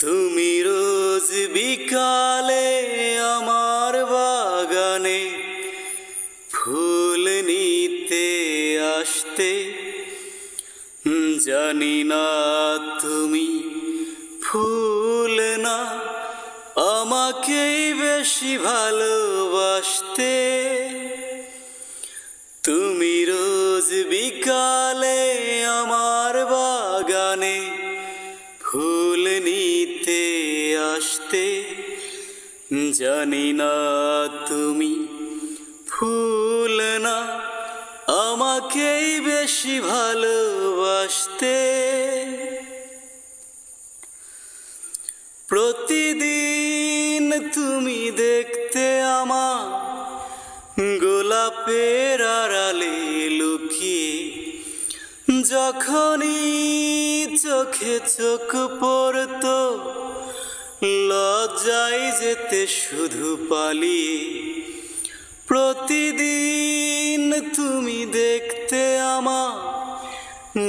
তুমি রোজ বিকালে আমার বাগানে ফুল নিতে আসতে, জানি না তুমি ফুল না আমাকেই বেশি ভালোবাসতে। তুমি রোজ বিকালে আমার বাগানে ফুল নিতে আসতে, জানি না তুমি ফুল না আমাকেই বেশি ভালোবাসতে। প্রতিদিন তুমি দেখতে আমার গোলাপের আড়ালে লুকিয়ে, যখনই চোখে চোখ পড়তো লজ্জায় যেতে শুধু পালিয়ে। প্রতিদিন তুমি দেখতে আমার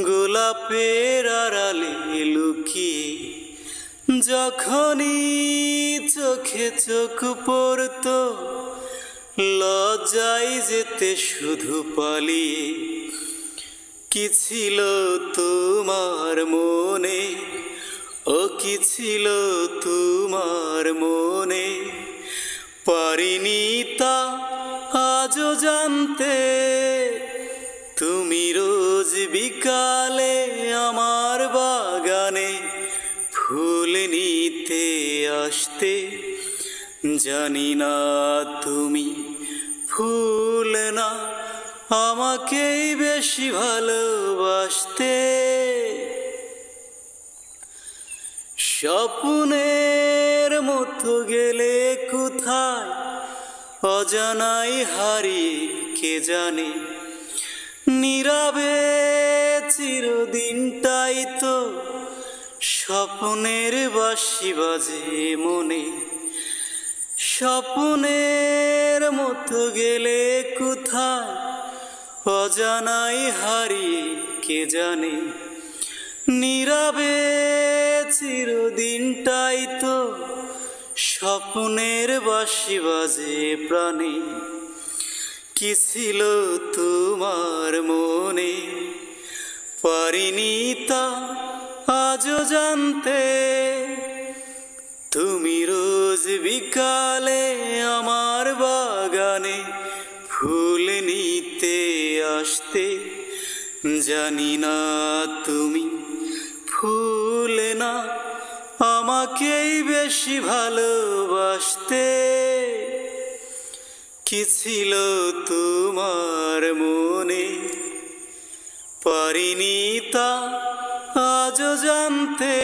গোলাপের আড়ালে লুকিয়ে, যখনই চোখে চোখ পড়তো লজ্জায় যেতে শুধু পালিয়ে। কি ছিল তোমার মনে, ও কি ছিল তোমার মনে, পারিনি তা আজও জানতে। তুমি রোজ বিকালে আমার বাগানে ফুল নিতে আসতে, জানি না তুমি ফুল না আমাকেই বেশি ভালোবাসতে। স্বপ্নের মতো গেলে কোথায় অজানাই হারিয়ে কে জানে, নীরবে চিরদিনটাই তো স্বপ্নের বাঁশি বাজে মনে। স্বপ্নের মতো গেলে কোথায় অজানাই হারিয়ে কে জানে, নীরবে চিরদিনটাই তো স্বপ্নের বাঁশি বাজে প্রাণে। কি ছিল তোমার মনে, পারিনি তা আজও জানতে। তুমি রোজ বিকালে আমার বাগানে ফুল নিতে আসতে, জানি না তুমি ফুল না আমাকেই বেশি ভালোবাসতে। কি ছিল তোমার মনে, পারিনি তা আজও জানতে।